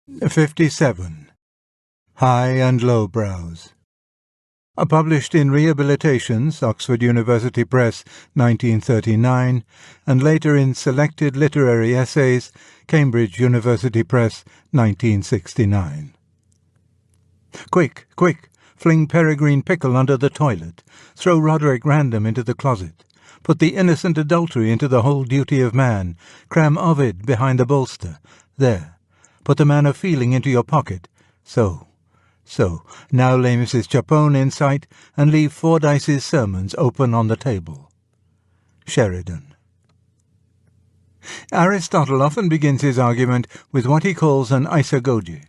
57. High and Low Brows. Published in Rehabilitations, Oxford University Press, 1939, and later in Selected Literary Essays, Cambridge University Press, 1969. Quick, quick! Fling Peregrine Pickle under the toilet. Throw Roderick Random into the closet. Put the innocent adultery into the whole duty of man. Cram Ovid behind the bolster. There. Put the man of feeling into your pocket. So. Now lay Mrs. Chapone in sight, and leave Fordyce's sermons open on the table. Sheridan. Aristotle often begins his argument with what he calls an isagogy,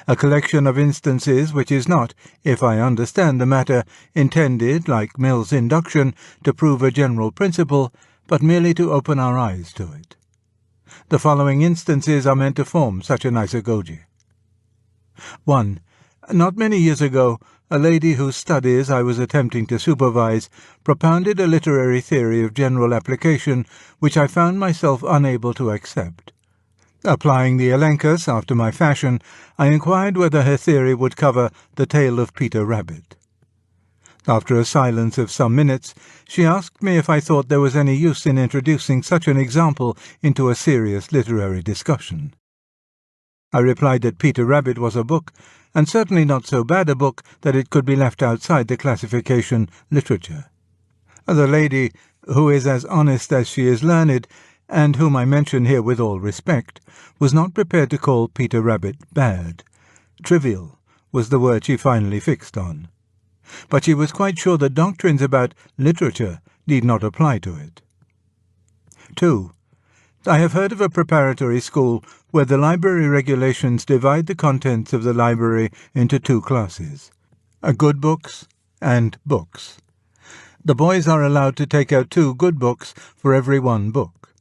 a collection of instances which is not, if I understand the matter, intended, like Mill's induction, to prove a general principle, but merely to open our eyes to it. The following instances are meant to form such an isagogy. 1. Not many years ago, a lady whose studies I was attempting to supervise propounded a literary theory of general application which I found myself unable to accept. Applying the elenchus after my fashion, I inquired whether her theory would cover the tale of Peter Rabbit. After a silence of some minutes, she asked me if I thought there was any use in introducing such an example into a serious literary discussion. I replied that Peter Rabbit was a book, and certainly not so bad a book that it could be left outside the classification literature. The lady, who is as honest as she is learned, and whom I mention here with all respect, was not prepared to call Peter Rabbit bad. Trivial was the word she finally fixed on. But she was quite sure that doctrines about literature need not apply to it. 2. I have heard of a preparatory school where the library regulations divide the contents of the library into two classes, good books and books. The boys are allowed to take out 2 good books for every 1 book.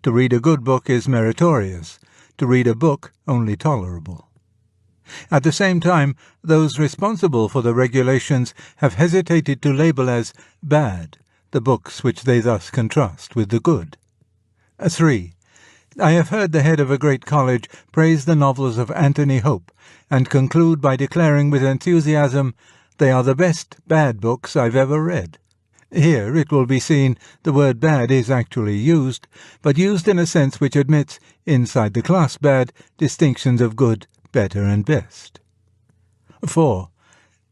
To read a good book is meritorious, to read a book only tolerable. At the same time, those responsible for the regulations have hesitated to label as bad the books which they thus contrast with the good. 3. I have heard the head of a great college praise the novels of Anthony Hope, and conclude by declaring with enthusiasm, "They are the best bad books I've ever read." Here, it will be seen, the word bad is actually used, but used in a sense which admits, inside the class bad, distinctions of good, better, and best. 4.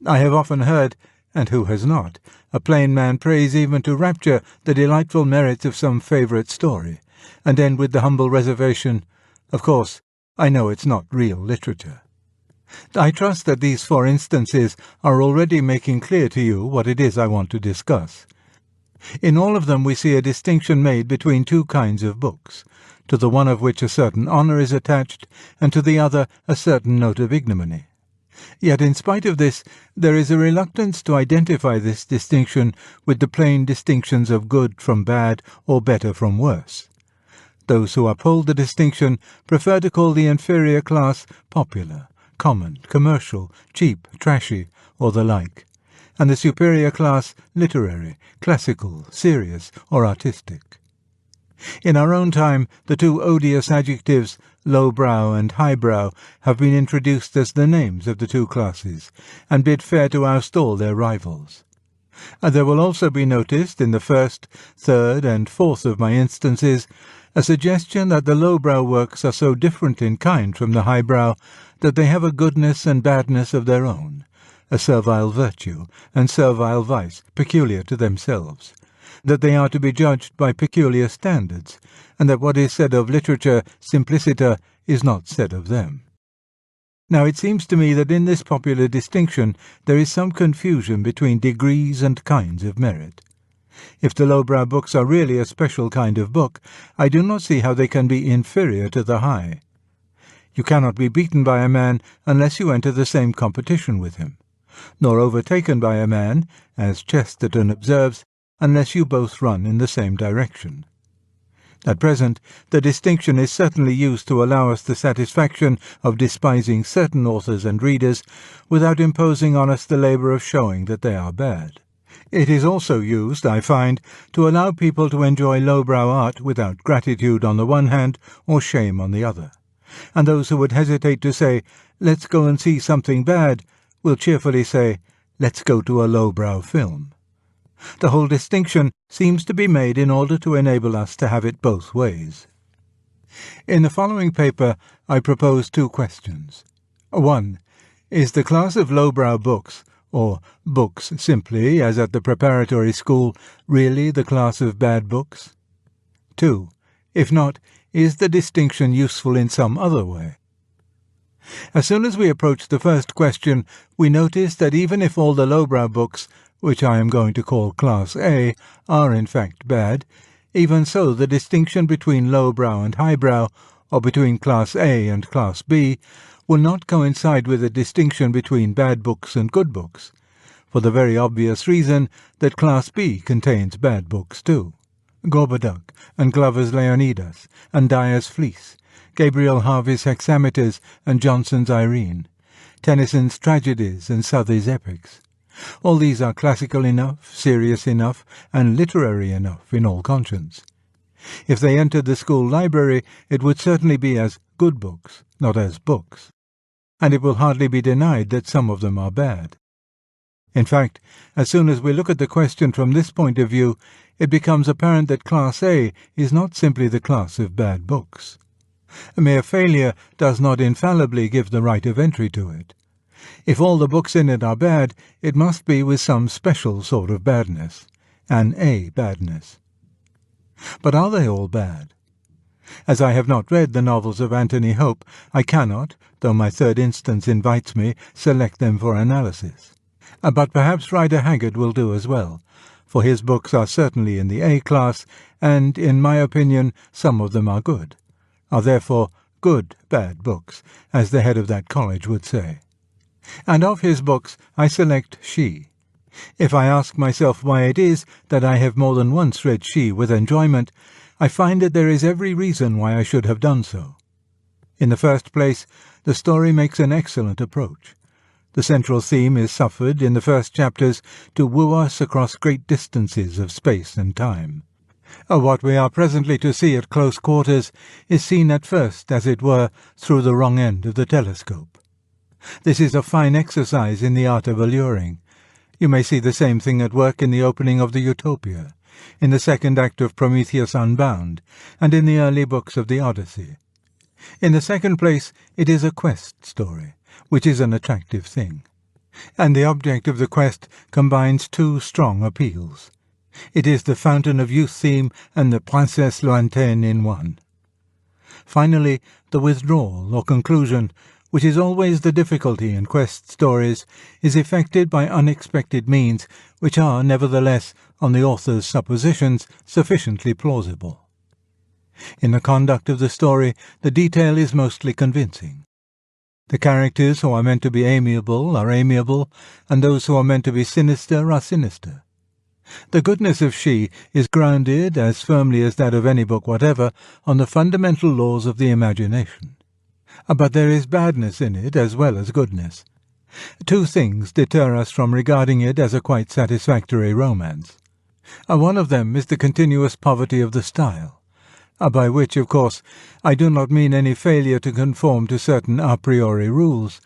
I have often heard, and who has not, a plain man praise even to rapture the delightful merits of some favourite story, and end with the humble reservation, "Of course, I know it's not real literature." I trust that these 4 instances are already making clear to you what it is I want to discuss. In all of them we see a distinction made between 2 kinds of books, to the one of which a certain honour is attached, and to the other a certain note of ignominy. Yet in spite of this, there is a reluctance to identify this distinction with the plain distinctions of good from bad or better from worse. Those who uphold the distinction prefer to call the inferior class popular, common, commercial, cheap, trashy, or the like, and the superior class literary, classical, serious, or artistic. In our own time, the 2 odious adjectives, lowbrow and highbrow, have been introduced as the names of the 2 classes, and bid fair to oust all their rivals. There will also be noticed in the 1st, 3rd, and 4th of my instances a suggestion that the lowbrow works are so different in kind from the highbrow that they have a goodness and badness of their own, a servile virtue and servile vice peculiar to themselves, that they are to be judged by peculiar standards, and that what is said of literature simpliciter is not said of them. Now it seems to me that in this popular distinction there is some confusion between degrees and kinds of merit. If the lowbrow books are really a special kind of book, I do not see how they can be inferior to the high. You cannot be beaten by a man unless you enter the same competition with him, nor overtaken by a man, as Chesterton observes, unless you both run in the same direction. At present, the distinction is certainly used to allow us the satisfaction of despising certain authors and readers, without imposing on us the labour of showing that they are bad. It is also used, I find, to allow people to enjoy lowbrow art without gratitude on the one hand or shame on the other, And those who would hesitate to say, "Let's go and see something bad," will cheerfully say, "Let's go to a lowbrow film." The whole distinction seems to be made in order to enable us to have it both ways. In the following paper, I propose two questions. 1. Is the class of lowbrow books, or books simply, as at the preparatory school, really the class of bad books? 2. If not, is the distinction useful in some other way? As soon as we approach the first question, we notice that even if all the lowbrow books, which I am going to call Class A, are in fact bad, even so the distinction between lowbrow and highbrow, or between Class A and Class B, will not coincide with the distinction between bad books and good books, for the very obvious reason that Class B contains bad books too. Gorboduc, and Glover's Leonidas, and Dyer's Fleece, Gabriel Harvey's Hexameters, and Johnson's Irene, Tennyson's tragedies and Southey's epics. All these are classical enough, serious enough, and literary enough in all conscience. If they entered the school library, it would certainly be as good books, not as books, and it will hardly be denied that some of them are bad. In fact, as soon as we look at the question from this point of view, it becomes apparent that Class A is not simply the class of bad books. Mere failure does not infallibly give the right of entry to it. If all the books in it are bad, it must be with some special sort of badness, an A badness. But are they all bad? As I have not read the novels of Anthony Hope, I cannot, though my third instance invites me, select them for analysis. But perhaps Rider Haggard will do as well, for his books are certainly in the A class, and, in my opinion, some of them are good, are therefore good bad books, as the head of that college would say. And of his books I select She. If I ask myself why it is that I have more than once read She with enjoyment, I find that there is every reason why I should have done so. In the first place, the story makes an excellent approach. The central theme is suffered in the first chapters to woo us across great distances of space and time. What we are presently to see at close quarters is seen at first, as it were, through the wrong end of the telescope. This is a fine exercise in the art of alluring. You may see the same thing at work in the opening of the Utopia, in the second act of Prometheus Unbound, and in the early books of the Odyssey. In the second place, it is a quest story, which is an attractive thing. And the object of the quest combines two strong appeals. It is the Fountain of Youth theme and the Princesse Lointaine in one. Finally, the withdrawal or conclusion, which is always the difficulty in quest stories, is effected by unexpected means which are, nevertheless, on the author's suppositions, sufficiently plausible. In the conduct of the story, the detail is mostly convincing. The characters who are meant to be amiable are amiable, and those who are meant to be sinister are sinister. The goodness of She is grounded, as firmly as that of any book whatever, on the fundamental laws of the imagination. But there is badness in it as well as goodness. Two things deter us from regarding it as a quite satisfactory romance. One of them is the continuous poverty of the style, by which, of course, I do not mean any failure to conform to certain a priori rules,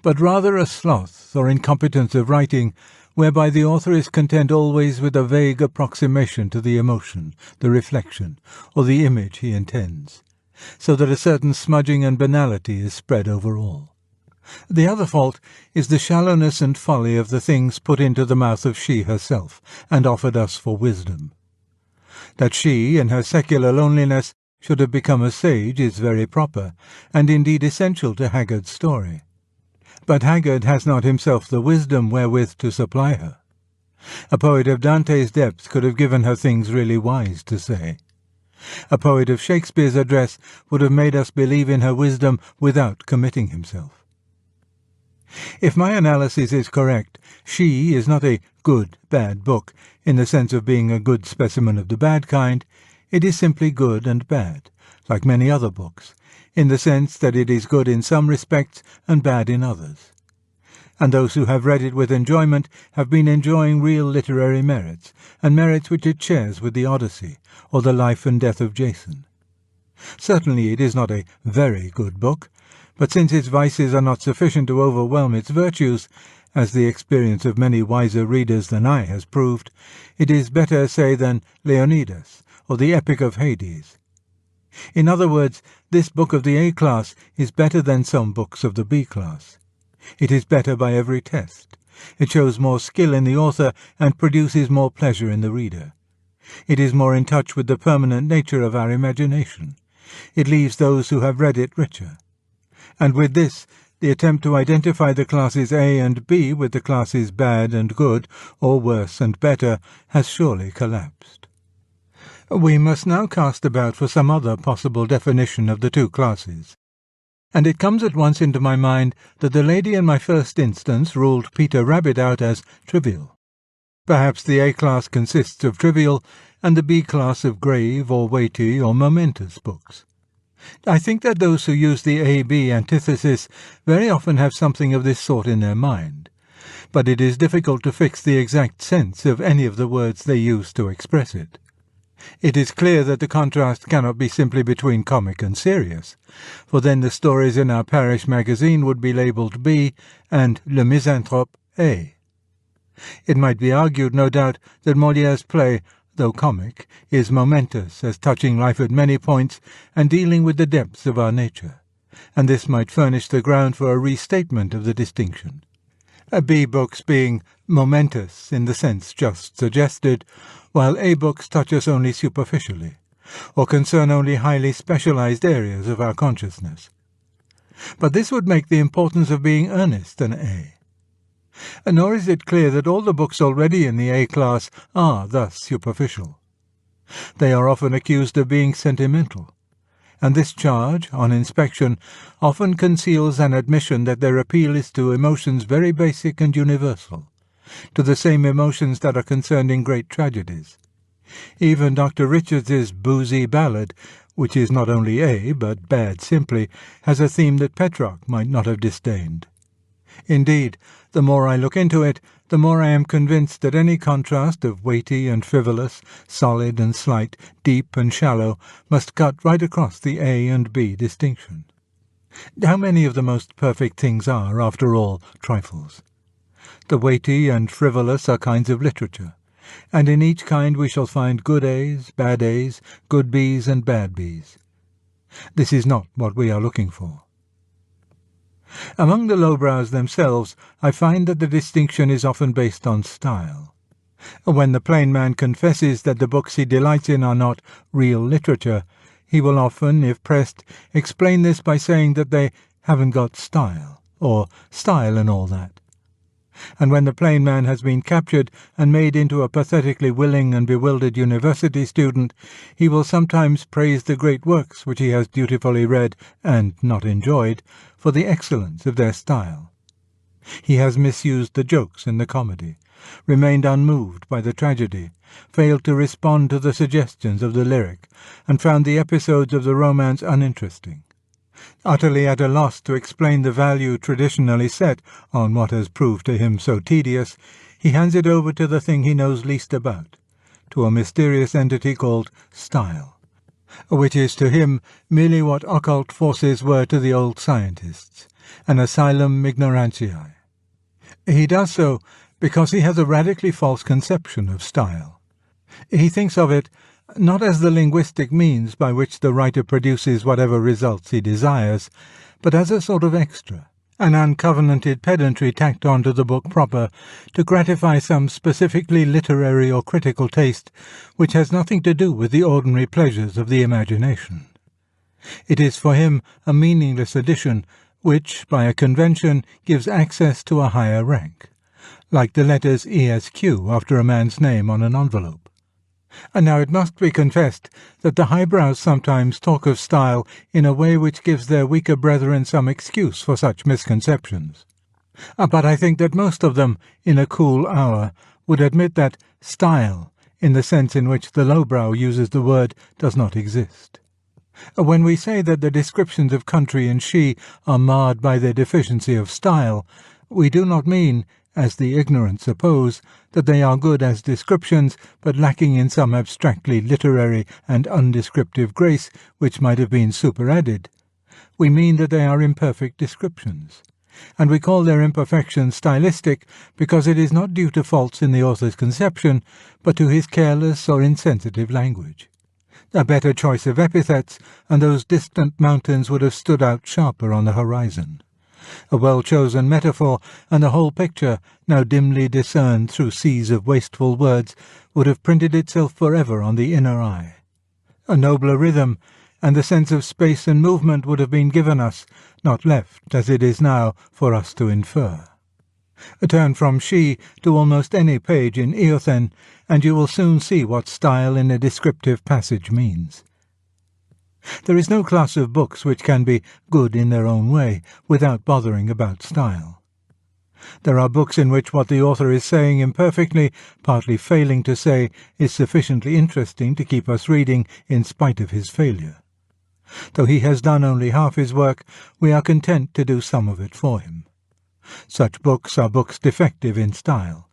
but rather a sloth or incompetence of writing, whereby the author is content always with a vague approximation to the emotion, the reflection, or the image he intends, so that a certain smudging and banality is spread over all. The other fault is the shallowness and folly of the things put into the mouth of She herself, and offered us for wisdom. That she, in her secular loneliness, should have become a sage is very proper, and indeed essential to Haggard's story. But Haggard has not himself the wisdom wherewith to supply her. A poet of Dante's depth could have given her things really wise to say. A poet of Shakespeare's address would have made us believe in her wisdom without committing himself. If my analysis is correct, She is not a good, bad book, in the sense of being a good specimen of the bad kind. It is simply good and bad, like many other books, in the sense that it is good in some respects and bad in others. And those who have read it with enjoyment have been enjoying real literary merits, and merits which it shares with the Odyssey, or the Life and Death of Jason. Certainly it is not a very good book, but since its vices are not sufficient to overwhelm its virtues, as the experience of many wiser readers than I has proved, it is better, say, than Leonidas, or the Epic of Hades. In other words, this book of the A class is better than some books of the B class. It is better by every test. It shows more skill in the author and produces more pleasure in the reader. It is more in touch with the permanent nature of our imagination. It leaves those who have read it richer. And with this, the attempt to identify the classes A and B with the classes bad and good, or worse and better, has surely collapsed. We must now cast about for some other possible definition of the two classes. And it comes at once into my mind that the lady in my first instance ruled Peter Rabbit out as trivial. Perhaps the A class consists of trivial, and the B class of grave or weighty or momentous books. I think that those who use the A-B antithesis very often have something of this sort in their mind, but it is difficult to fix the exact sense of any of the words they use to express it. It is clear that the contrast cannot be simply between comic and serious, for then the stories in our parish magazine would be labelled B and Le Misanthrope A. It might be argued, no doubt, that Molière's play, though comic, is momentous as touching life at many points and dealing with the depths of our nature, and this might furnish the ground for a restatement of the distinction. B books being momentous in the sense just suggested, while A books touch us only superficially, or concern only highly specialized areas of our consciousness. But this would make the importance of being earnest an A. Nor is it clear that all the books already in the A class are thus superficial. They are often accused of being sentimental, and this charge, on inspection, often conceals an admission that their appeal is to emotions very basic and universal, to the same emotions that are concerned in great tragedies. Even Dr. Richards's boozy ballad, which is not only A, but bad simply, has a theme that Petrarch might not have disdained. Indeed, the more I look into it, the more I am convinced that any contrast of weighty and frivolous, solid and slight, deep and shallow, must cut right across the A and B distinction. How many of the most perfect things are, after all, trifles? The weighty and frivolous are kinds of literature, and in each kind we shall find good A's, bad A's, good B's and bad B's. This is not what we are looking for. Among the lowbrows themselves, I find that the distinction is often based on style. When the plain man confesses that the books he delights in are not real literature, he will often, if pressed, explain this by saying that they haven't got style, or style and all that. And when the plain man has been captured and made into a pathetically willing and bewildered university student, he will sometimes praise the great works which he has dutifully read and not enjoyed for the excellence of their style. He has misused the jokes in the comedy, remained unmoved by the tragedy, failed to respond to the suggestions of the lyric, and found the episodes of the romance uninteresting. Utterly at a loss to explain the value traditionally set on what has proved to him so tedious, he hands it over to the thing he knows least about, to a mysterious entity called style, which is to him merely what occult forces were to the old scientists, an asylum ignorantiae. He does so because he has a radically false conception of style. He thinks of it not as the linguistic means by which the writer produces whatever results he desires, but as a sort of extra, an uncovenanted pedantry tacked on to the book proper to gratify some specifically literary or critical taste which has nothing to do with the ordinary pleasures of the imagination. It is for him a meaningless addition which, by a convention, gives access to a higher rank, like the letters ESQ after a man's name on an envelope. And now it must be confessed that the highbrows sometimes talk of style in a way which gives their weaker brethren some excuse for such misconceptions. But I think that most of them, in a cool hour, would admit that style, in the sense in which the lowbrow uses the word, does not exist. When we say that the descriptions of country and she are marred by their deficiency of style, we do not mean, as the ignorant suppose, that they are good as descriptions, but lacking in some abstractly literary and undescriptive grace which might have been superadded. We mean that they are imperfect descriptions, and we call their imperfection stylistic because it is not due to faults in the author's conception, but to his careless or insensitive language. A better choice of epithets, and those distant mountains would have stood out sharper on the horizon. A well-chosen metaphor, and the whole picture, now dimly discerned through seas of wasteful words, would have printed itself forever on the inner eye. A nobler rhythm, and the sense of space and movement would have been given us, not left, as it is now, for us to infer. Turn from she to almost any page in Eothen, and you will soon see what style in a descriptive passage means. There is no class of books which can be good in their own way, without bothering about style. There are books in which what the author is saying imperfectly, partly failing to say, is sufficiently interesting to keep us reading in spite of his failure. Though he has done only half his work, we are content to do some of it for him. Such books are books defective in style.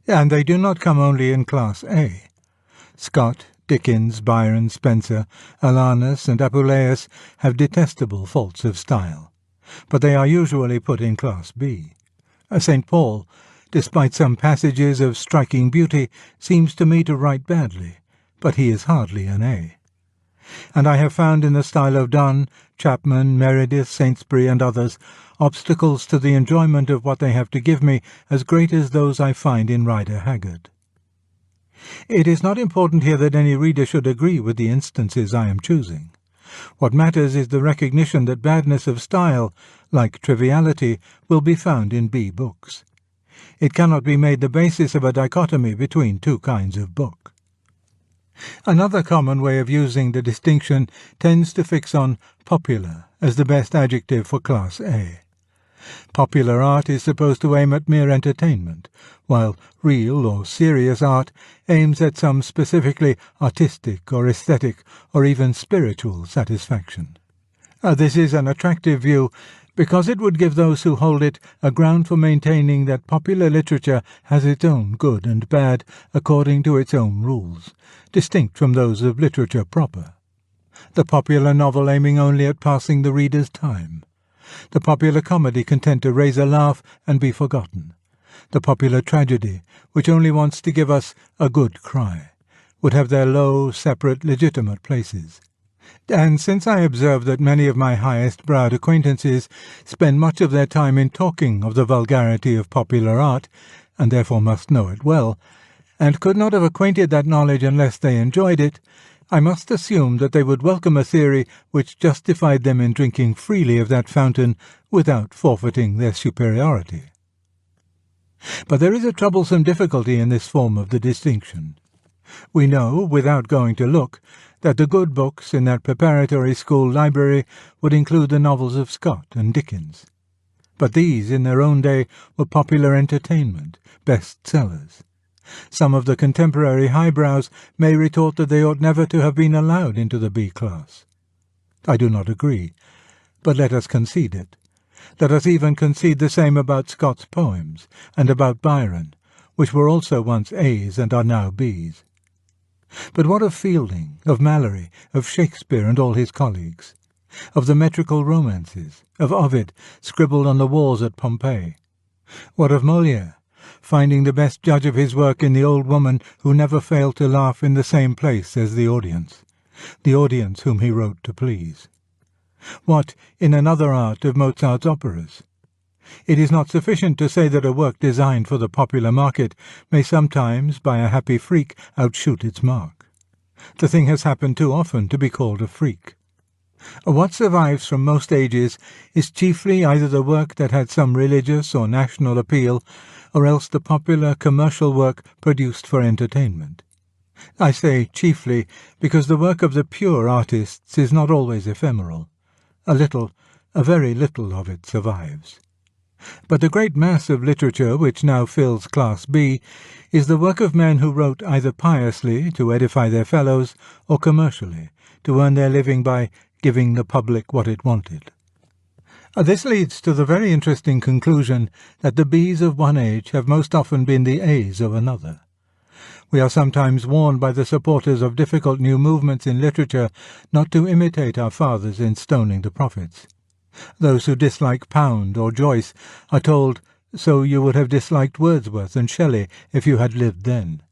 And they do not come only in Class A. Scott, Dickens, Byron, Spencer, Alarnus, and Apuleius have detestable faults of style, but they are usually put in Class B. St. Paul, despite some passages of striking beauty, seems to me to write badly, but he is hardly an A. And I have found in the style of Donne, Chapman, Meredith, Saintsbury, and others, obstacles to the enjoyment of what they have to give me as great as those I find in Rider Haggard. It is not important here that any reader should agree with the instances I am choosing. What matters is the recognition that badness of style, like triviality, will be found in B books. It cannot be made the basis of a dichotomy between two kinds of book. Another common way of using the distinction tends to fix on popular as the best adjective for Class A. Popular art is supposed to aim at mere entertainment, while real or serious art aims at some specifically artistic or aesthetic or even spiritual satisfaction. This is an attractive view because it would give those who hold it a ground for maintaining that popular literature has its own good and bad according to its own rules, distinct from those of literature proper. The popular novel aiming only at passing the reader's time. The popular comedy content to raise a laugh and be forgotten. The popular tragedy, which only wants to give us a good cry, would have their low, separate, legitimate places. And since I observe that many of my highest-browed acquaintances spend much of their time in talking of the vulgarity of popular art, and therefore must know it well, and could not have acquainted that knowledge unless they enjoyed it, I must assume that they would welcome a theory which justified them in drinking freely of that fountain without forfeiting their superiority. But there is a troublesome difficulty in this form of the distinction. We know, without going to look, that the good books in that preparatory school library would include the novels of Scott and Dickens. But these, in their own day, were popular entertainment, best-sellers. Some of the contemporary highbrows may retort that they ought never to have been allowed into the B class. I do not agree, but let us concede it. Let us even concede the same about Scott's poems, and about Byron, which were also once A's and are now B's. But what of Fielding, of Malory, of Shakespeare and all his colleagues? Of the metrical romances, of Ovid, scribbled on the walls at Pompeii? What of Molière, finding the best judge of his work in the old woman who never failed to laugh in the same place as the audience whom he wrote to please? What, in another art, of Mozart's operas? It is not sufficient to say that a work designed for the popular market may sometimes, by a happy freak, outshoot its mark. The thing has happened too often to be called a freak. What survives from most ages is chiefly either the work that had some religious or national appeal, or else the popular commercial work produced for entertainment. I say chiefly because the work of the pure artists is not always ephemeral. A very little of it survives. But the great mass of literature which now fills Class B is the work of men who wrote either piously to edify their fellows or commercially to earn their living by giving the public what it wanted. This leads to the very interesting conclusion that the Bs of one age have most often been the As of another. We are sometimes warned by the supporters of difficult new movements in literature not to imitate our fathers in stoning the prophets. Those who dislike Pound or Joyce are told, "So you would have disliked Wordsworth and Shelley if you had lived then."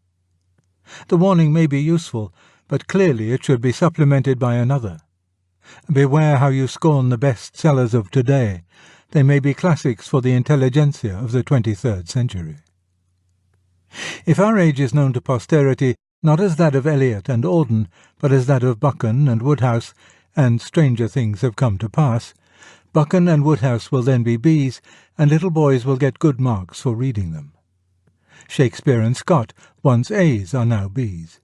The warning may be useful, but clearly it should be supplemented by another. Beware how you scorn the best-sellers of today. They may be classics for the intelligentsia of the 23rd century. If our age is known to posterity not as that of Eliot and Auden, but as that of Buchan and Woodhouse, and stranger things have come to pass, Buchan and Woodhouse will then be Bs, and little boys will get good marks for reading them. Shakespeare and Scott, once As, are now Bs.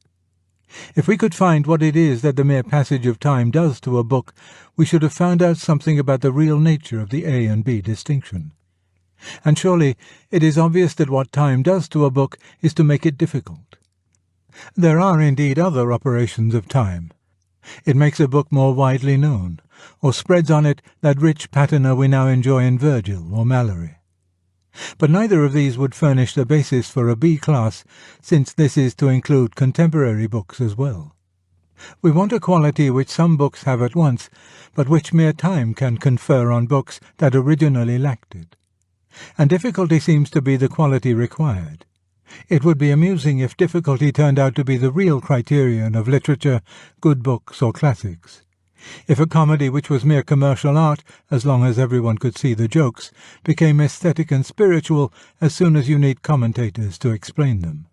If we could find what it is that the mere passage of time does to a book, we should have found out something about the real nature of the A and B distinction. And surely it is obvious that what time does to a book is to make it difficult. There are indeed other operations of time. It makes a book more widely known, or spreads on it that rich patina we now enjoy in Virgil or Malory. But neither of these would furnish the basis for a B class, since this is to include contemporary books as well. We want a quality which some books have at once, but which mere time can confer on books that originally lacked it. And difficulty seems to be the quality required. It would be amusing if difficulty turned out to be the real criterion of literature, good books or classics. If a comedy which was mere commercial art, as long as everyone could see the jokes, became aesthetic and spiritual as soon as you need commentators to explain them.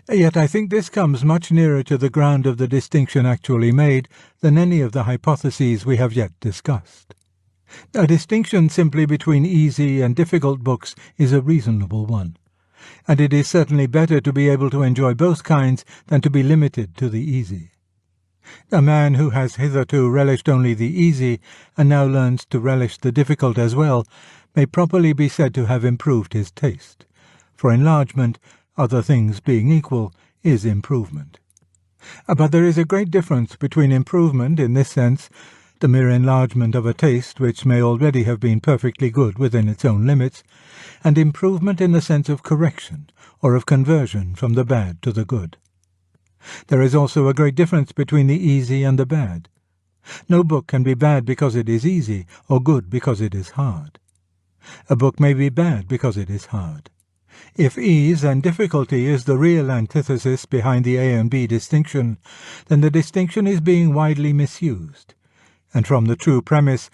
Yet I think this comes much nearer to the ground of the distinction actually made than any of the hypotheses we have yet discussed. A distinction simply between easy and difficult books is a reasonable one, and it is certainly better to be able to enjoy both kinds than to be limited to the easy. A man who has hitherto relished only the easy and now learns to relish the difficult as well may properly be said to have improved his taste, for enlargement, other things being equal, is improvement. But there is a great difference between improvement in this sense, the mere enlargement of a taste which may already have been perfectly good within its own limits, and improvement in the sense of correction or of conversion from the bad to the good. There is also a great difference between the easy and the bad. No book can be bad because it is easy, or good because it is hard. A book may be bad because it is hard. If ease and difficulty is the real antithesis behind the A and B distinction, then the distinction is being widely misused. And from the true premise,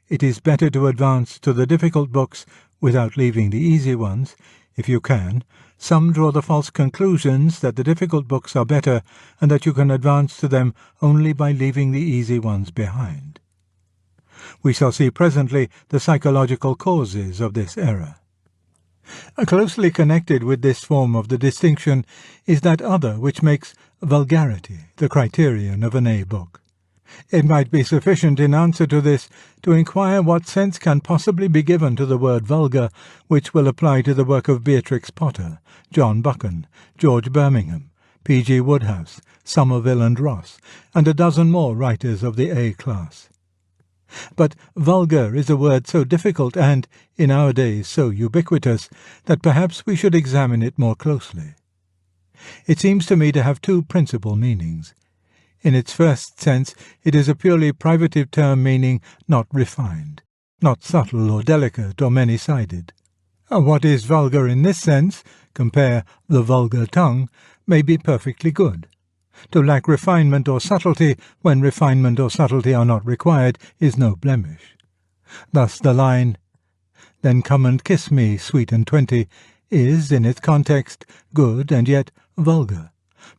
it is better to advance to the difficult books without leaving the easy ones, if you can. Some draw the false conclusions that the difficult books are better and that you can advance to them only by leaving the easy ones behind. We shall see presently the psychological causes of this error. Closely connected with this form of the distinction is that other which makes vulgarity the criterion of an A book. It might be sufficient in answer to this to inquire what sense can possibly be given to the word vulgar, which will apply to the work of Beatrix Potter, John Buchan, George Birmingham, P.G. Woodhouse, Somerville and Ross, and a dozen more writers of the A class. But vulgar is a word so difficult and, in our days, so ubiquitous, that perhaps we should examine it more closely. It seems to me to have two principal meanings. In its first sense, it is a purely privative term meaning not refined, not subtle or delicate or many-sided. What is vulgar in this sense, compare the vulgar tongue, may be perfectly good. To lack refinement or subtlety, when refinement or subtlety are not required, is no blemish. Thus the line, "Then come and kiss me, sweet and 20, is, in its context, good and yet vulgar,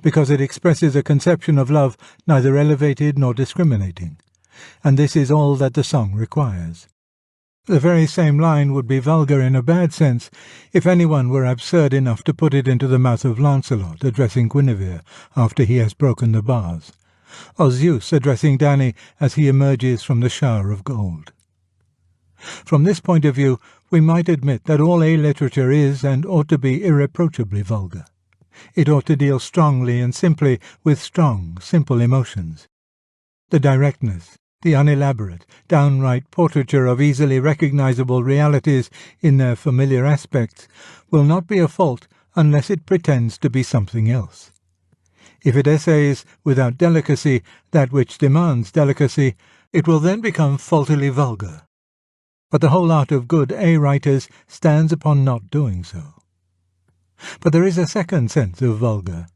because it expresses a conception of love neither elevated nor discriminating, and this is all that the song requires. The very same line would be vulgar in a bad sense if anyone were absurd enough to put it into the mouth of Lancelot addressing Guinevere after he has broken the bars, or Zeus addressing Danae as he emerges from the shower of gold. From this point of view, we might admit that all A literature is and ought to be irreproachably vulgar. It ought to deal strongly and simply with strong, simple emotions. The directness, The unelaborate, downright portraiture of easily recognizable realities in their familiar aspects will not be a fault unless it pretends to be something else. If it essays without delicacy that which demands delicacy, it will then become faultily vulgar. But the whole art of good writers stands upon not doing so. But there is a second sense of vulgar.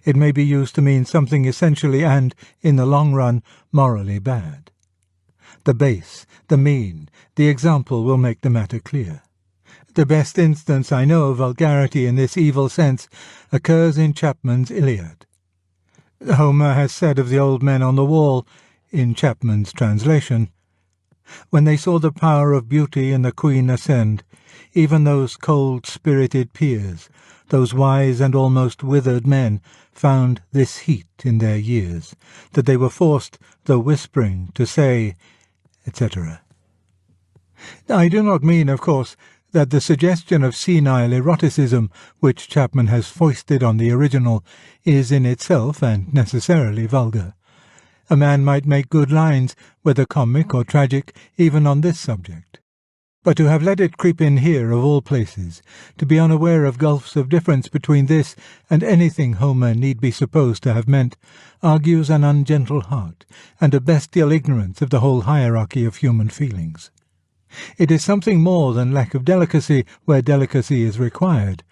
It may be used to mean something essentially and, in the long run, morally bad. The base, the mean, the example will make the matter clear. The best instance I know of vulgarity in this evil sense occurs in Chapman's Iliad. Homer has said of the old men on the wall, in Chapman's translation, "When they saw the power of beauty in the queen ascend, even those cold-spirited peers, those wise and almost withered men, found this heat in their years, that they were forced, though whispering, to say," etc. I do not mean, of course, that the suggestion of senile eroticism which Chapman has foisted on the original is in itself and necessarily vulgar. A man might make good lines, whether comic or tragic, even on this subject. But to have let it creep in here of all places, to be unaware of gulfs of difference between this and anything Homer need be supposed to have meant, argues an ungentle heart, and a bestial ignorance of the whole hierarchy of human feelings. It is something more than lack of delicacy where delicacy is required,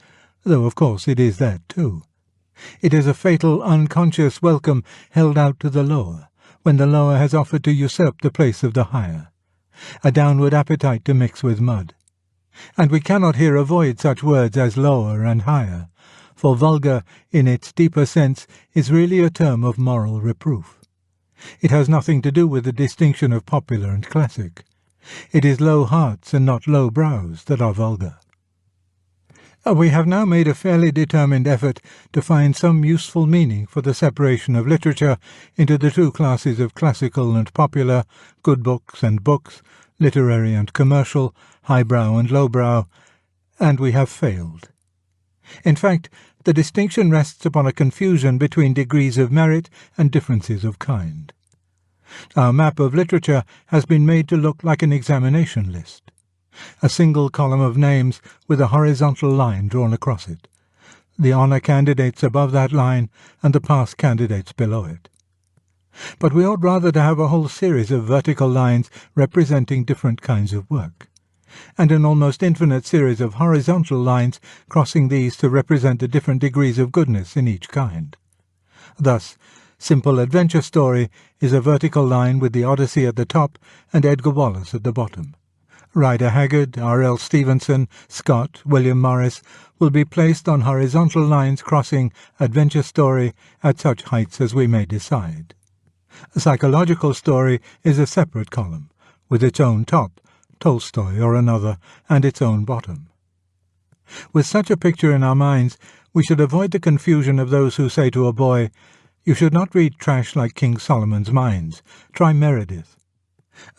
though of course it is that too. It is a fatal unconscious welcome held out to the lower, when the lower has offered to usurp the place of the higher, a downward appetite to mix with mud. And we cannot here avoid such words as lower and higher, for vulgar, in its deeper sense, is really a term of moral reproof. It has nothing to do with the distinction of popular and classic. It is low hearts and not low brows that are vulgar. We have now made a fairly determined effort to find some useful meaning for the separation of literature into the two classes of classical and popular, good books and books, literary and commercial, highbrow and lowbrow, and we have failed. In fact, the distinction rests upon a confusion between degrees of merit and differences of kind. Our map of literature has been made to look like an examination list. A single column of names with a horizontal line drawn across it, the honour candidates above that line and the pass candidates below it. But we ought rather to have a whole series of vertical lines representing different kinds of work, and an almost infinite series of horizontal lines crossing these to represent the different degrees of goodness in each kind. Thus, Simple Adventure Story is a vertical line with the Odyssey at the top and Edgar Wallace at the bottom. Rider Haggard, R.L. Stevenson, Scott, William Morris will be placed on horizontal lines crossing Adventure Story at such heights as we may decide. A Psychological Story is a separate column, with its own top, Tolstoy or another, and its own bottom. With such a picture in our minds, we should avoid the confusion of those who say to a boy, "You should not read trash like King Solomon's Mines. Try Meredith."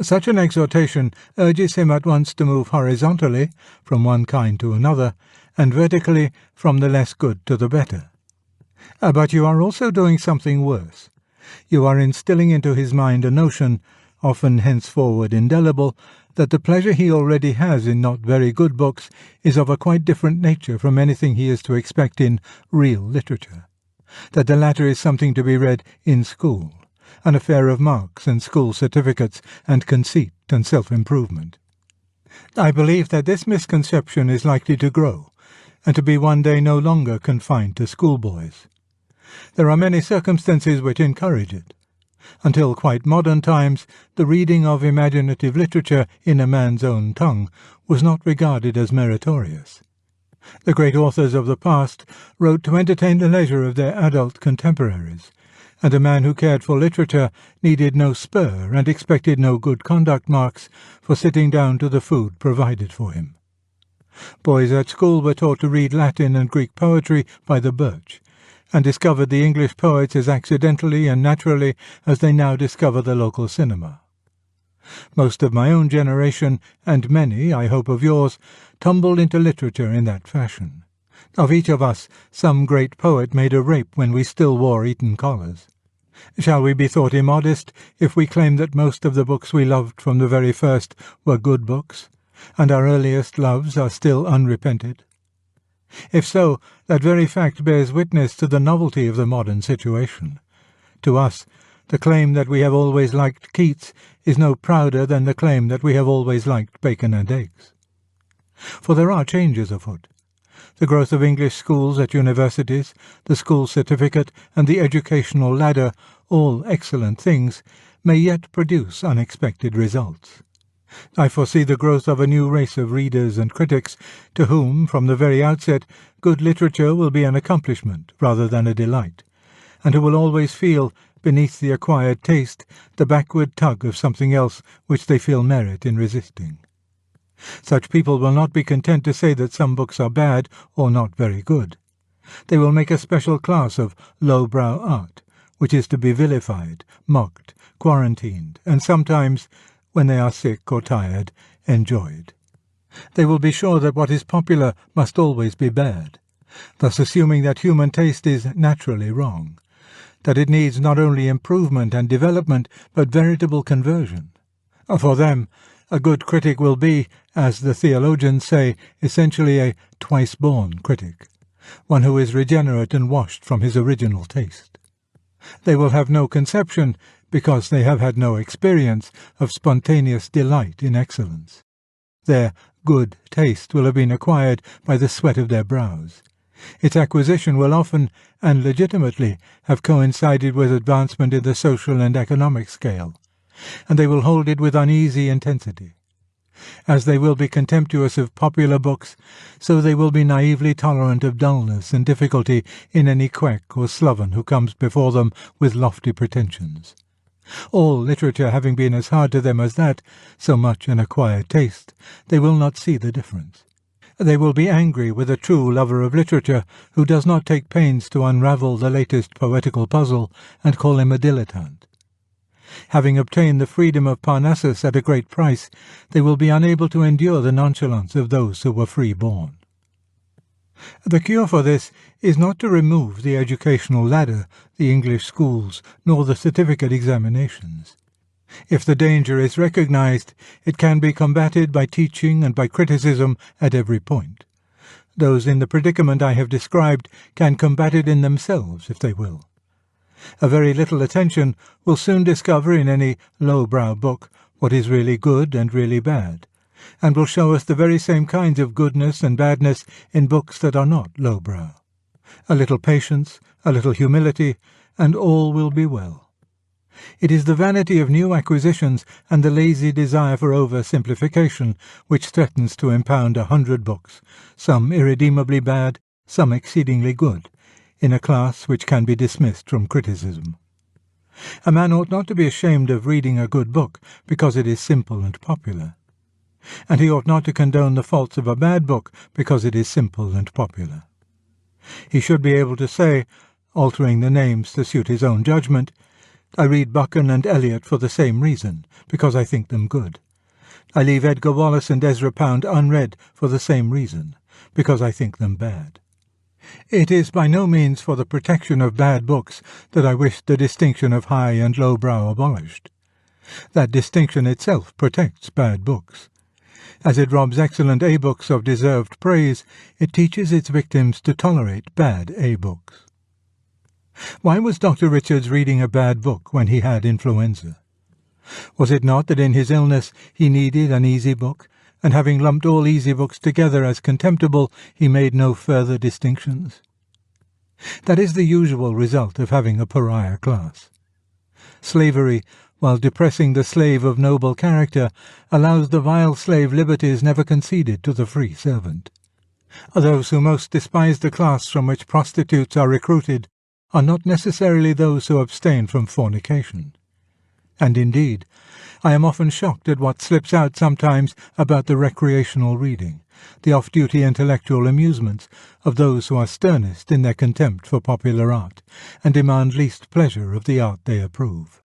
Such an exhortation urges him at once to move horizontally, from one kind to another, and vertically, from the less good to the better. But you are also doing something worse. You are instilling into his mind a notion, often henceforward indelible, that the pleasure he already has in not very good books is of a quite different nature from anything he is to expect in real literature, that the latter is something to be read in school, an affair of marks and school certificates and conceit and self-improvement. I believe that this misconception is likely to grow, and to be one day no longer confined to schoolboys. There are many circumstances which encourage it. Until quite modern times, the reading of imaginative literature in a man's own tongue was not regarded as meritorious. The great authors of the past wrote to entertain the leisure of their adult contemporaries, and a man who cared for literature needed no spur and expected no good conduct marks for sitting down to the food provided for him. Boys at school were taught to read Latin and Greek poetry by the birch, and discovered the English poets as accidentally and naturally as they now discover the local cinema. Most of my own generation, and many, I hope, of yours, tumbled into literature in that fashion. Of each of us, some great poet made a rape when we still wore Eton collars. Shall we be thought immodest if we claim that most of the books we loved from the very first were good books, and our earliest loves are still unrepented? If so, that very fact bears witness to the novelty of the modern situation. To us, the claim that we have always liked Keats is no prouder than the claim that we have always liked bacon and eggs. For there are changes afoot. The growth of English schools at universities, the school certificate, and the educational ladder, all excellent things, may yet produce unexpected results. I foresee the growth of a new race of readers and critics to whom, from the very outset, good literature will be an accomplishment rather than a delight, and who will always feel, beneath the acquired taste, the backward tug of something else which they feel merit in resisting. Such people will not be content to say that some books are bad or not very good. They will make a special class of lowbrow art, which is to be vilified, mocked, quarantined, and sometimes, when they are sick or tired, enjoyed. They will be sure that what is popular must always be bad, thus assuming that human taste is naturally wrong, that it needs not only improvement and development, but veritable conversion. For them, a good critic will be, as the theologians say, essentially a twice-born critic, one who is regenerate and washed from his original taste. They will have no conception, because they have had no experience, of spontaneous delight in excellence. Their good taste will have been acquired by the sweat of their brows. Its acquisition will often, and legitimately, have coincided with advancement in the social and economic scale, and they will hold it with uneasy intensity. As they will be contemptuous of popular books, so they will be naively tolerant of dullness and difficulty in any quack or sloven who comes before them with lofty pretensions. All literature having been as hard to them as that, so much an acquired taste, they will not see the difference. They will be angry with a true lover of literature who does not take pains to unravel the latest poetical puzzle and call him a dilettante. Having obtained the freedom of Parnassus at a great price, they will be unable to endure the nonchalance of those who were free-born. The cure for this is not to remove the educational ladder, the English schools, nor the certificate examinations. If the danger is recognized, it can be combated by teaching and by criticism at every point. Those in the predicament I have described can combat it in themselves if they will. A very little attention will soon discover in any lowbrow book what is really good and really bad, and will show us the very same kinds of goodness and badness in books that are not lowbrow. A little patience, a little humility, and all will be well. It is the vanity of new acquisitions and the lazy desire for over-simplification which threatens to impound 100 books, some irredeemably bad, some exceedingly good, in a class which can be dismissed from criticism. A man ought not to be ashamed of reading a good book because it is simple and popular, and he ought not to condone the faults of a bad book because it is simple and popular. He should be able to say, altering the names to suit his own judgment, I read Buchan and Eliot for the same reason, because I think them good. I leave Edgar Wallace and Ezra Pound unread for the same reason, because I think them bad. It is by no means for the protection of bad books that I wish the distinction of high and lowbrow abolished. That distinction itself protects bad books. As it robs excellent A books of deserved praise, it teaches its victims to tolerate bad A books. Why was Dr. Richards reading a bad book when he had influenza? Was it not that in his illness he needed an easy book, and having lumped all easy books together as contemptible, he made no further distinctions? That is the usual result of having a pariah class. Slavery, while depressing the slave of noble character, allows the vile slave liberties never conceded to the free servant. Those who most despise the class from which prostitutes are recruited are not necessarily those who abstain from fornication. And indeed, I am often shocked at what slips out sometimes about the recreational reading, the off-duty intellectual amusements of those who are sternest in their contempt for popular art, and demand least pleasure of the art they approve.